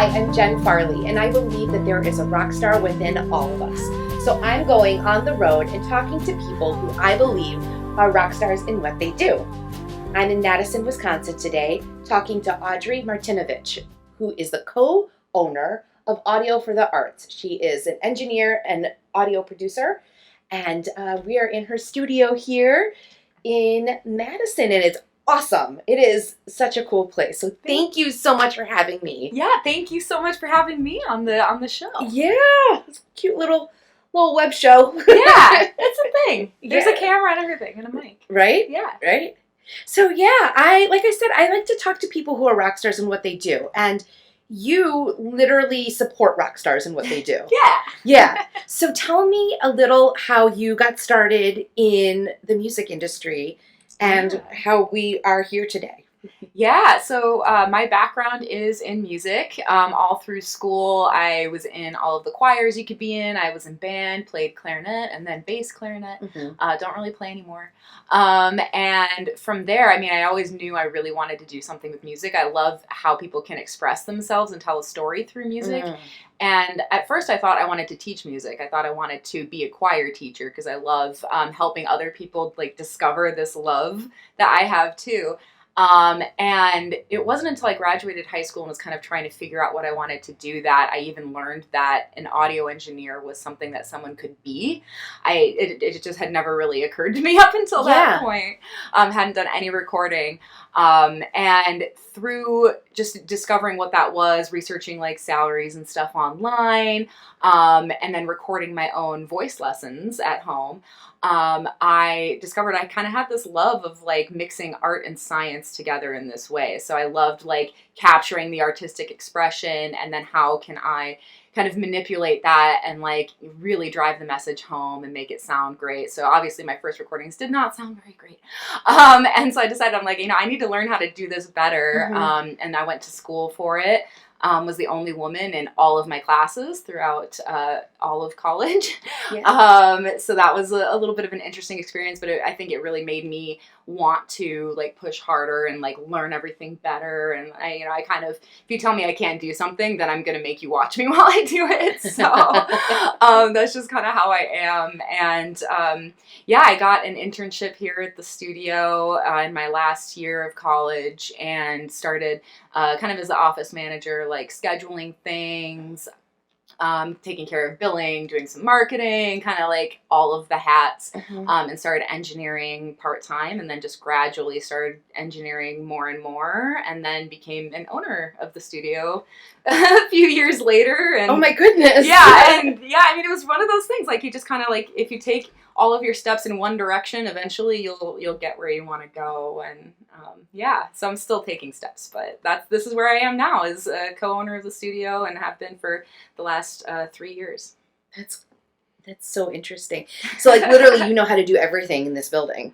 Hi, I'm Jen Farley, and I believe that there is a rock star within all of us. So I'm going on the road and talking to people who I believe are rock stars in what they do. I'm in Madison, Wisconsin today, talking to Audrey Martinovich, who is the co-owner of Audio for the Arts. She is an engineer and audio producer, and we are in her studio here in Madison, and it's awesome. It is such a cool place. So thank you so much for having me. Yeah, thank you so much for having me on the show. Yeah, it's a cute little web show. Yeah, it's a thing. There's a camera and everything and a mic. Right? Yeah. Right? So yeah, I like to talk to people who are rock stars and what they do. And you literally support rock stars and what they do. Yeah. Yeah. So tell me a little how you got started in the music industry and how we are here today. Yeah, so my background is in music. All through school, I was in all of the choirs you could be in. I was in band, played clarinet, and then bass clarinet. Mm-hmm. Don't really play anymore. And from there, I mean, I always knew I really wanted to do something with music. I love how people can express themselves and tell a story through music. Mm. And at first I thought I wanted to teach music. I thought I wanted to be a choir teacher because I love helping other people like discover this love that I have too. And it wasn't until I graduated high school and was kind of trying to figure out what I wanted to do that I even learned that an audio engineer was something that someone could be. It just had never really occurred to me up until that point. Hadn't done any recording. And through just discovering what that was, researching like salaries and stuff online, and then recording my own voice lessons at home, I discovered I kind of had this love of like mixing art and science together in this way. So I loved like capturing the artistic expression and then how can I kind of manipulate that and like really drive the message home and make it sound great. So obviously my first recordings did not sound very great. And so I decided I'm like, I need to learn how to do this better. Mm-hmm. And I went to school for it. Was the only woman in all of my classes throughout all of college. Yeah. So that was a little bit of an interesting experience, but I think it really made me want to like push harder and like learn everything better. And I kind of, if you tell me I can't do something, then I'm going to make you watch me while I do it. So that's just kind of how I am. And I got an internship here at the studio in my last year of college and started kind of as the office manager, like scheduling things, taking care of billing, doing some marketing, kind of like all of the hats, and started engineering part-time and then just gradually started engineering more and more and then became an owner of the studio a few years later. And oh my goodness. Yeah. And I mean, it was one of those things, like you just kind of like, if you take all of your steps in one direction, eventually you'll get where you want to go. And so I'm still taking steps, but this is where I am now as a co-owner of the studio and have been for the last 3 years. That's so interesting. So like literally you know how to do everything in this building.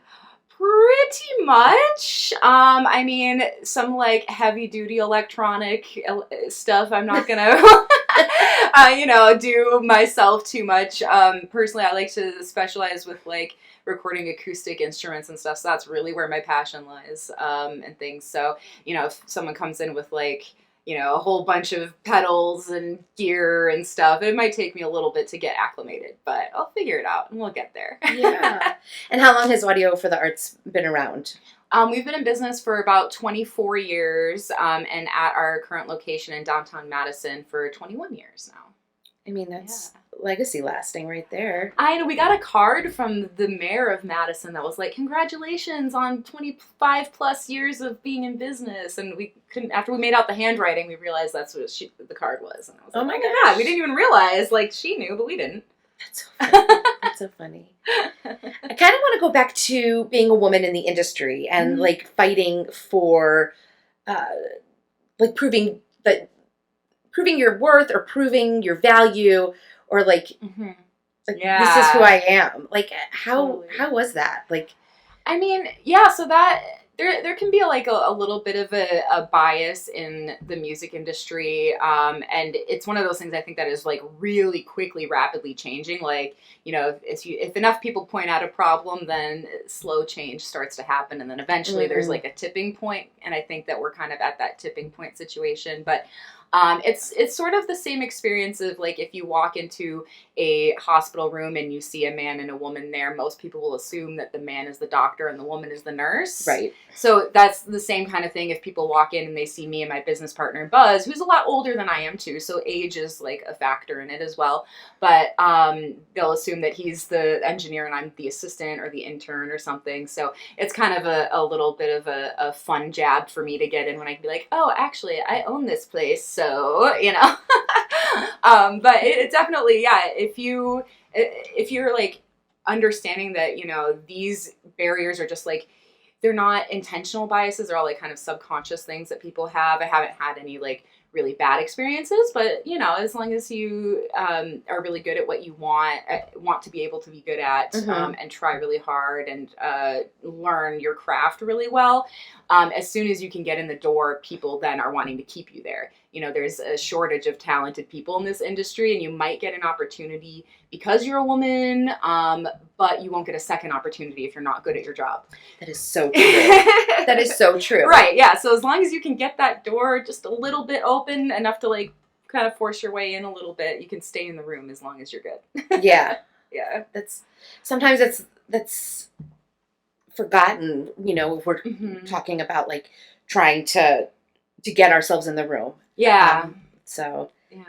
Pretty much. I mean, some like heavy duty electronic stuff I'm not gonna do myself too much. Personally, I like to specialize with like recording acoustic instruments and stuff, so that's really where my passion lies, and things. So if someone comes in with like a whole bunch of pedals and gear and stuff, it might take me a little bit to get acclimated, but I'll figure it out and we'll get there. Yeah. And how long has Audio for the Arts been around? We've been in business for about 24 years, and at our current location in downtown Madison for 21 years now. I mean, that's legacy lasting right there. I know. We got a card from the mayor of Madison that was like, congratulations on 25 plus years of being in business. And we couldn't, after we made out the handwriting, we realized that's what the card was. And I was like, oh my God, we didn't even realize, like she knew, but we didn't. That's so funny. That's so funny. I kind of want to go back to being a woman in the industry and like fighting for, like proving your worth or proving your value or like, this is who I am. Like how was that? Like, I mean, so that there can be like a little bit of a bias in the music industry, and it's one of those things I think that is like really quickly, rapidly changing. Like if enough people point out a problem, then slow change starts to happen, and then eventually there's like a tipping point, and I think that we're kind of at that tipping point situation. But It's sort of the same experience of like if you walk into a hospital room and you see a man and a woman there, most people will assume that the man is the doctor and the woman is the nurse. Right. So that's the same kind of thing if people walk in and they see me and my business partner Buzz, who's a lot older than I am too, so age is like a factor in it as well. But they'll assume that he's the engineer and I'm the assistant or the intern or something. So it's kind of a little bit of a fun jab for me to get in when I can be like, oh, actually, I own this place, so, you know. But it definitely, yeah, if you're like understanding that, you know, these barriers are just like, they're not intentional biases, they're all like kind of subconscious things that people have. I haven't had any like really bad experiences, but you know, as long as you are really good at what you want to be able to be good at, and try really hard and learn your craft really well, as soon as you can get in the door, people then are wanting to keep you there. You know, there's a shortage of talented people in this industry, and you might get an opportunity because you're a woman, but you won't get a second opportunity if you're not good at your job. That is so true. That is so true. Right, yeah. So as long as you can get that door just a little bit open, enough to like kind of force your way in a little bit, you can stay in the room as long as you're good. Yeah. Yeah. Sometimes that's forgotten, you know, if we're talking about like trying to get ourselves in the room. Yeah. So yeah,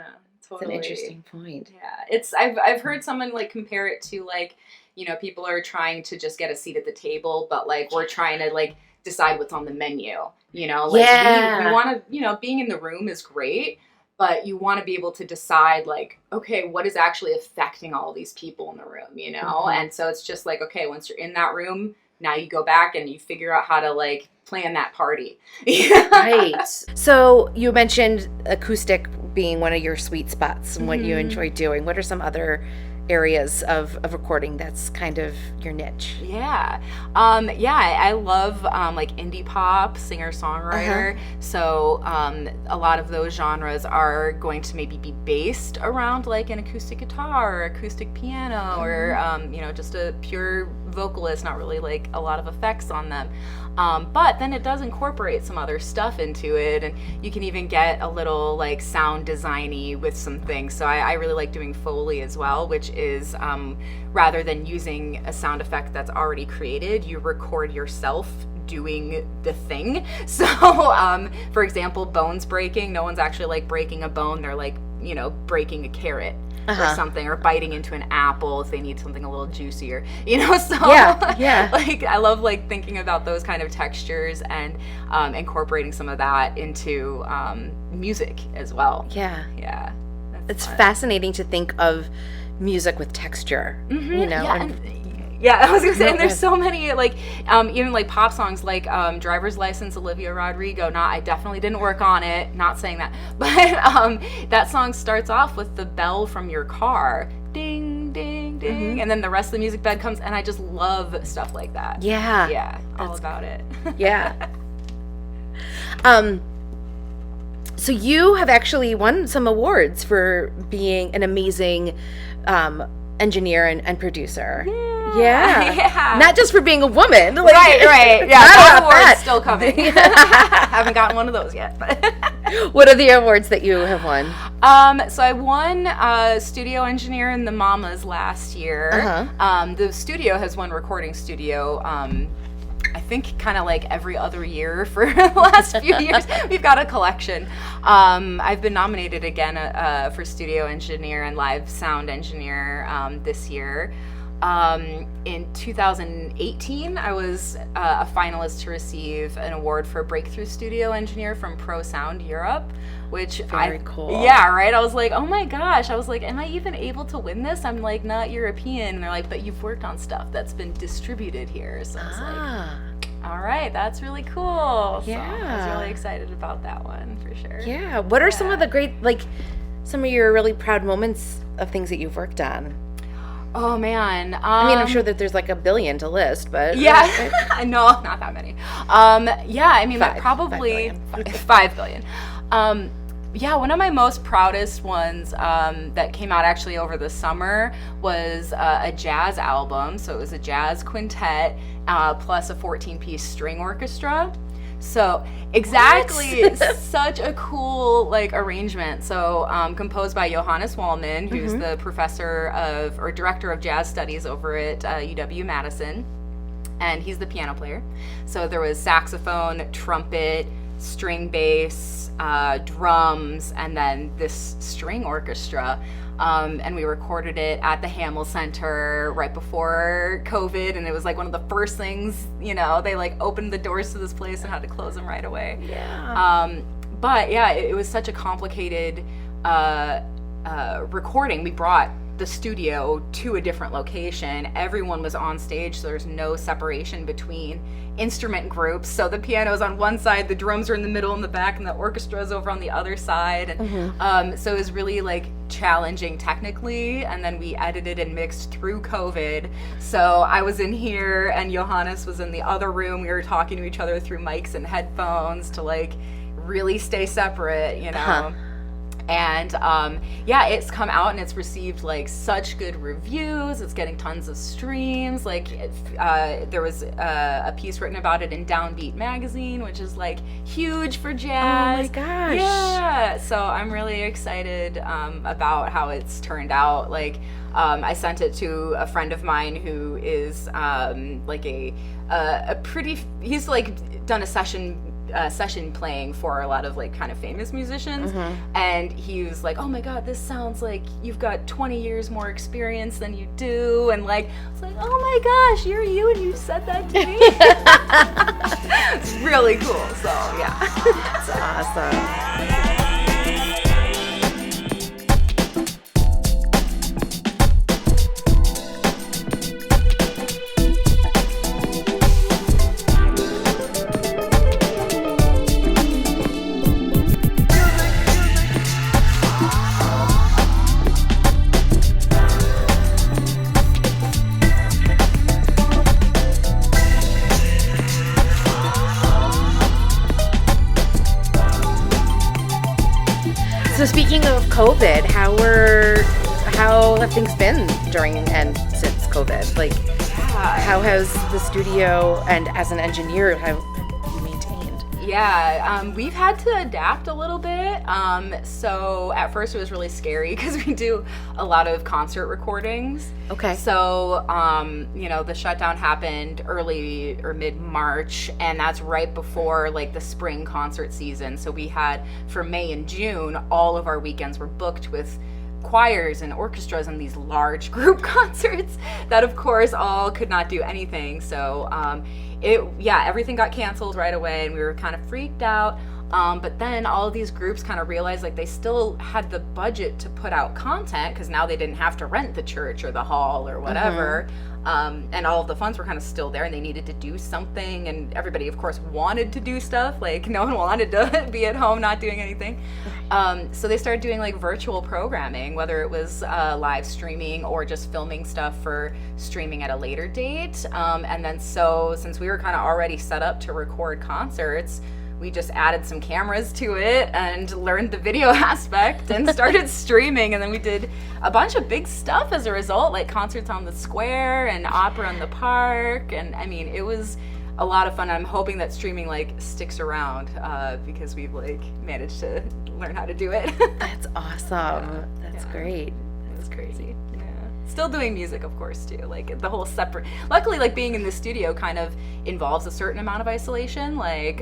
totally. It's an interesting point. Yeah. I've heard someone like compare it to like, you know, people are trying to just get a seat at the table, but like we're trying to like decide what's on the menu, you know, like we want to, you know, being in the room is great, but you want to be able to decide like, okay, what is actually affecting all these people in the room, you know? And so it's just like, okay, once you're in that room, now you go back and you figure out how to like plan that party. Right. So you mentioned acoustic being one of your sweet spots and what you enjoy doing. What are some other areas of recording that's kind of your niche? I love like indie pop, singer-songwriter. So a lot of those genres are going to maybe be based around like an acoustic guitar or acoustic piano or you know, just a pure vocalist, not really like a lot of effects on them. But then it does incorporate some other stuff into it, and you can even get a little like sound designy with some things. So I really like doing Foley as well, which is rather than using a sound effect that's already created, you record yourself doing the thing. So for example, bones breaking, no one's actually like breaking a bone, they're like, you know, breaking a carrot or something, or biting into an apple if they need something a little juicier, you know. So like I love like thinking about those kind of textures and incorporating some of that into music as well. It's fascinating to think of music with texture, you know. Yeah, I was gonna say, and there's so many like even like pop songs like Driver's License, Olivia Rodrigo. I definitely didn't work on it, not saying that, but that song starts off with the bell from your car, ding ding ding, and then the rest of the music bed comes, and I just love stuff like that. All about it. So you have actually won some awards for being an amazing engineer and producer. Not just for being a woman. Like, right. Yeah, that award's still coming. Haven't gotten one of those yet. But what are the awards that you have won? So I won studio engineer in the Mamas last year. The studio has won recording studio. I think kind of like every other year for the last few years. We've got a collection. I've been nominated again for studio engineer and live sound engineer this year. In 2018, I was a finalist to receive an award for Breakthrough Studio Engineer from Pro Sound Europe, which Very cool. Yeah, right? I was like, oh my gosh. I was like, am I even able to win this? I'm like, not European. And they're like, but you've worked on stuff that's been distributed here. So I was like, all right, that's really cool. So I was really excited about that one for sure. Yeah. What are some of the great, like, some of your really proud moments of things that you've worked on? Oh man. I mean, I'm sure that there's like a billion to list, but no, not that many. I mean, probably 5 billion. One of my most proudest ones that came out actually over the summer was a jazz album. So it was a jazz quintet plus a 14-piece string orchestra. So exactly, such a cool like arrangement. So composed by Johannes Wallman, who's the professor of or director of jazz studies over at UW Madison, and he's the piano player. So there was saxophone, trumpet, string bass, drums, and then this string orchestra. And we recorded it at the Hamill Center right before COVID, and it was like one of the first things, you know, they like opened the doors to this place and had to close them right away. Yeah. But yeah, it was such a complicated recording. We brought the studio to a different location. Everyone was on stage, so there's no separation between instrument groups. So the piano's on one side, the drums are in the middle and the back, and the orchestra's over on the other side. And so it was really like challenging technically, and then we edited and mixed through COVID. So I was in here and Johannes was in the other room. We were talking to each other through mics and headphones to like really stay separate, you know. And yeah, it's come out and it's received like such good reviews. It's getting tons of streams. Like there was a piece written about it in Downbeat magazine, which is like huge for jazz. Oh my gosh. Yeah. So I'm really excited about how it's turned out. Like I sent it to a friend of mine who is like a pretty, he's like done a session playing for a lot of like kind of famous musicians, and he was like, oh my god, this sounds like you've got 20 years more experience than you do, and like I was like, oh my gosh, you're you and you said that to me. It's really cool. So yeah. That's awesome. So speaking of COVID, how have things been during and since COVID? Like, how has the studio and as an engineer have you maintained? Yeah, we've had to adapt a little bit. So at first it was really scary because we do a lot of concert recordings. Okay. So, you know, the shutdown happened early or mid-March, and that's right before like the spring concert season. So we had, for May and June, all of our weekends were booked with choirs and orchestras and these large group concerts that of course all could not do anything. So everything got canceled right away, and we were kind of freaked out. But then all of these groups kind of realized like they still had the budget to put out content because now they didn't have to rent the church or the hall or whatever. And all of the funds were kind of still there, and they needed to do something, and everybody of course wanted to do stuff. Like no one wanted to be at home not doing anything. So they started doing like virtual programming, whether it was live streaming or just filming stuff for streaming at a later date. And then so since we were kind of already set up to record concerts, we just added some cameras to it and learned the video aspect and started streaming. And then we did a bunch of big stuff as a result, like concerts on the square and opera in the park. And I mean, it was a lot of fun. I'm hoping that streaming like sticks around because we've like managed to learn how to do it. That's awesome. That's great. It was crazy. Still doing music, of course, too. Like the whole separate. Luckily, like being in the studio kind of involves a certain amount of isolation. Like,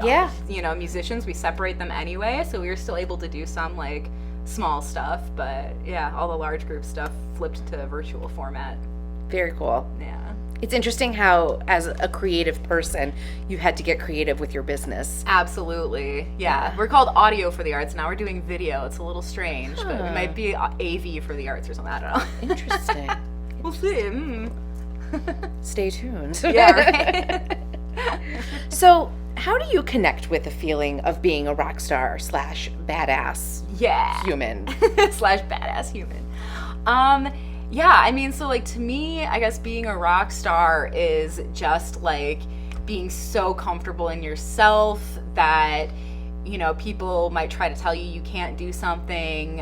you know, musicians, we separate them anyway, so we were still able to do some like small stuff. But yeah, all the large group stuff flipped to a virtual format. Very cool. Yeah. It's interesting how, as a creative person, you had to get creative with your business. Absolutely. Yeah. We're called Audio for the Arts. Now we're doing video. It's a little strange, but we might be AV for the Arts or something. I don't know. Interesting. We'll see. Stay tuned. Yeah, right? So, how do you connect with the feeling of being a rock star / badass human? / badass human. Yeah, I mean, so like to me, I guess being a rock star is just like being so comfortable in yourself that people might try to tell you you can't do something,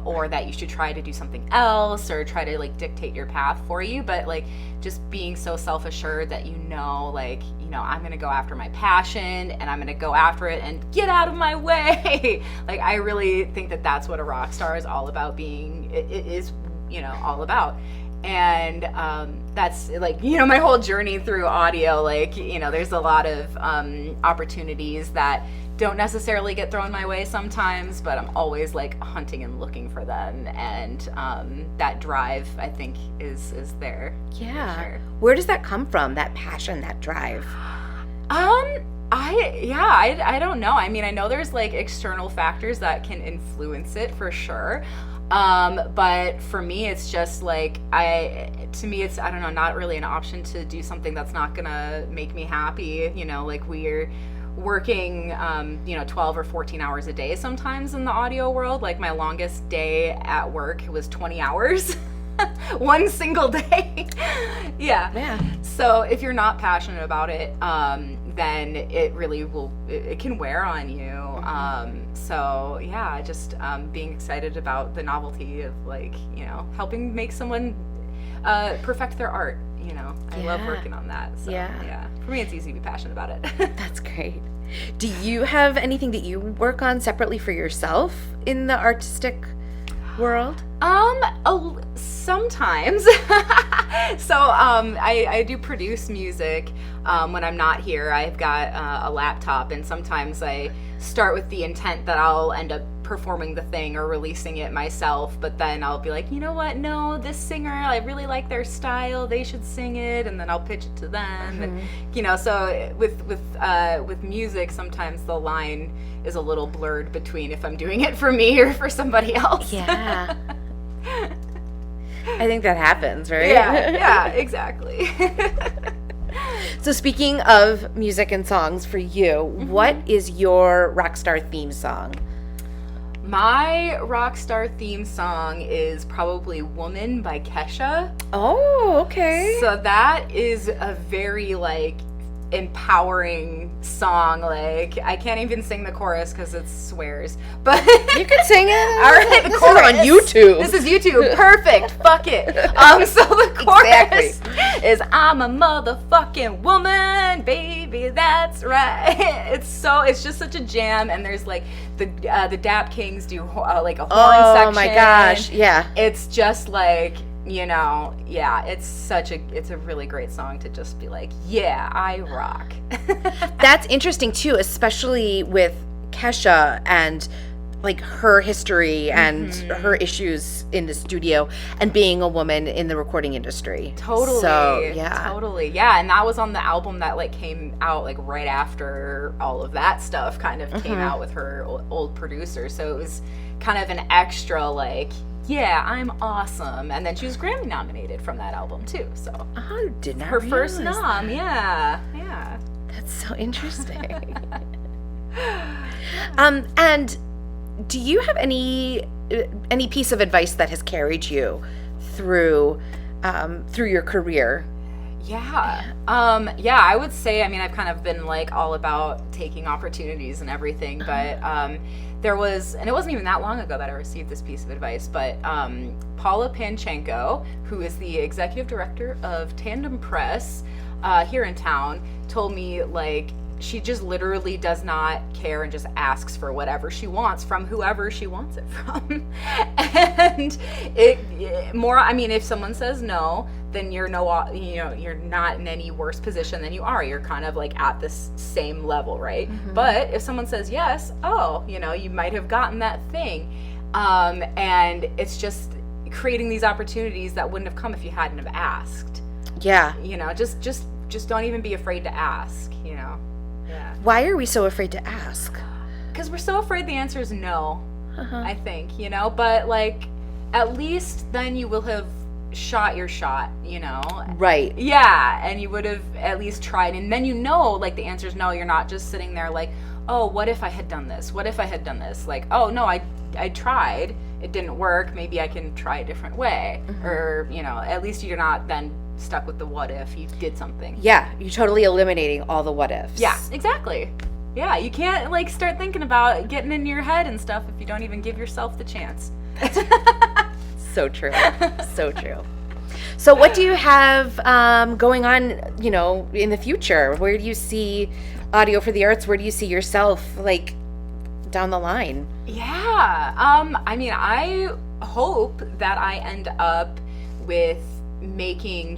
or that you should try to do something else, or try to like dictate your path for you. But like just being so self-assured that I'm going to go after my passion, and I'm going to go after it and get out of my way. Like I really think that that's what a rock star is all about, all about. And that's like, my whole journey through audio, like, there's a lot of opportunities that don't necessarily get thrown my way sometimes, but I'm always like hunting and looking for them. And that drive, I think, is there. Yeah. For sure. Where does that come from, that passion, that drive? I don't know. I mean, I know there's like external factors that can influence it for sure. But for me, it's just like, it's, I don't know, not really an option to do something that's not gonna make me happy. Like we're working, 12 or 14 hours a day sometimes in the audio world. Like my longest day at work was 20 hours. One single day. Yeah. So if you're not passionate about it, then it really it can wear on you. So yeah, just being excited about the novelty of like, helping make someone perfect their art. I love working on that. So yeah. For me, it's easy to be passionate about it. That's great. Do you have anything that you work on separately for yourself in the artistic world? Sometimes. So I do produce music when I'm not here. I've got a laptop, and sometimes I start with the intent that I'll end up performing the thing or releasing it myself, but then I'll be like, you know what, no, this singer, I really like their style, they should sing it, and then I'll pitch it to them. And so with music, sometimes the line is a little blurred between if I'm doing it for me or for somebody else. Yeah. I think that happens, right? Yeah, exactly. So speaking of music and songs for you, what is your Rockstar theme song? My Rockstar theme song is probably Woman by Kesha. Oh, okay. So that is a very like empowering song. Like I can't even sing the chorus because it swears, but you can sing it. All right, the this chorus is on YouTube. This is YouTube. Perfect. Fuck it. So the chorus is, I'm a motherfucking woman, baby, that's right. It's just such a jam, and there's like the Dap Kings do like a horn section. Oh my gosh, yeah. It's just like, it's a really great song to just be like, yeah, I rock. That's interesting too, especially with Kesha and like her history and her issues in the studio and being a woman in the recording industry. Totally. So, yeah. Totally. Yeah, and that was on the album that like came out like right after all of that stuff kind of came out with her old producer. So it was kind of an extra like, yeah, I'm awesome. And then she was Grammy nominated from that album too. So did not her realize first nom. that. Yeah. That's so interesting. And do you have any piece of advice that has carried you through your career? Yeah. I would say, I mean, I've kind of been like all about taking opportunities and everything, but there was, and it wasn't even that long ago that I received this piece of advice, but Paula Panchenko, who is the executive director of Tandem Press here in town, told me like she just literally does not care and just asks for whatever she wants from whoever she wants it from. And if someone says no, then you're not in any worse position than you are. You're kind of like at this same level, right? But if someone says yes, you might have gotten that thing. And it's just creating these opportunities that wouldn't have come if you hadn't have asked. Yeah. Just don't even be afraid to ask, Yeah. Why are we so afraid to ask? Because we're so afraid the answer is no, I think, but like at least then you will have shot your shot, Right. Yeah, and you would have at least tried, and then like the answer is no. You're not just sitting there like, oh, what if I had done this? What if I had done this? Like, oh no, I tried, it didn't work, maybe I can try a different way. Or, at least you're not then stuck with the what if you did something. Yeah, you're totally eliminating all the what ifs. Yeah, exactly. Yeah, you can't like start thinking about getting in your head and stuff if you don't even give yourself the chance. So true. So true. So what do you have going on, you know, in the future? Where do you see Audio for the Arts? Where do you see yourself, like, down the line? Yeah. I mean, I hope that I end up with making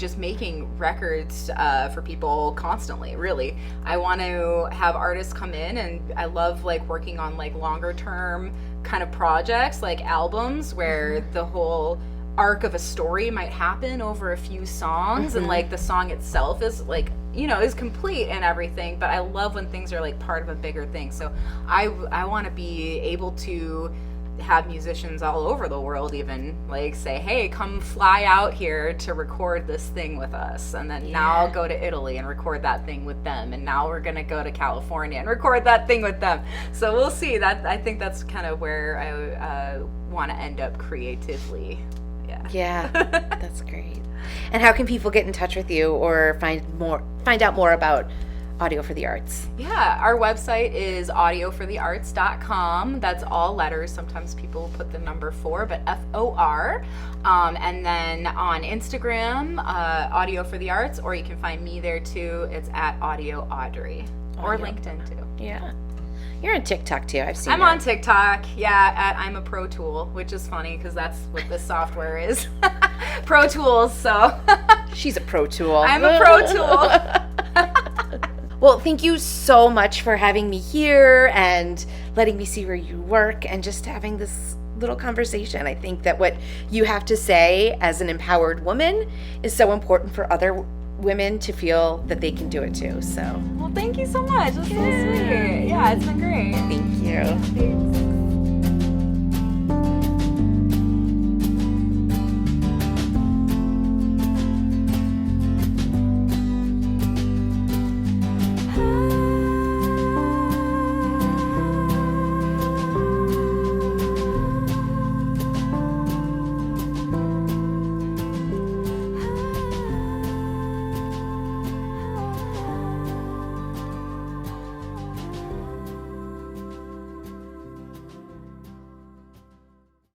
records for people constantly. Really, I want to have artists come in, and I love like working on like longer term kind of projects, like albums where the whole arc of a story might happen over a few songs, and like the song itself is like, you know, is complete and everything, but I love when things are like part of a bigger thing. So I want to be able to have musicians all over the world even like say, hey, come fly out here to record this thing with us, and then now I'll go to Italy and record that thing with them, and now we're gonna go to California and record that thing with them. So we'll see. That I think that's kind of where I want to end up creatively. Yeah, that's great. And how can people get in touch with you or find out more about Audio for the Arts? Yeah, our website is audioforthearts.com. That's all letters. Sometimes people put the number 4, but FOR. And then on Instagram, Audio for the Arts, or you can find me there too. It's at Audio Audrey, or LinkedIn too. Yeah. You're on TikTok too. I've seen I'm on TikTok, yeah, at I'm a Pro Tool, which is funny because that's what this software is. Pro Tools, so. She's a Pro Tool. I'm a Pro Tool. Well, thank you so much for having me here and letting me see where you work and just having this little conversation. I think that what you have to say as an empowered woman is so important for other women to feel that they can do it too. So, well, thank you so much. That's so sweet. Yeah, it's been great. Thank you. Thanks.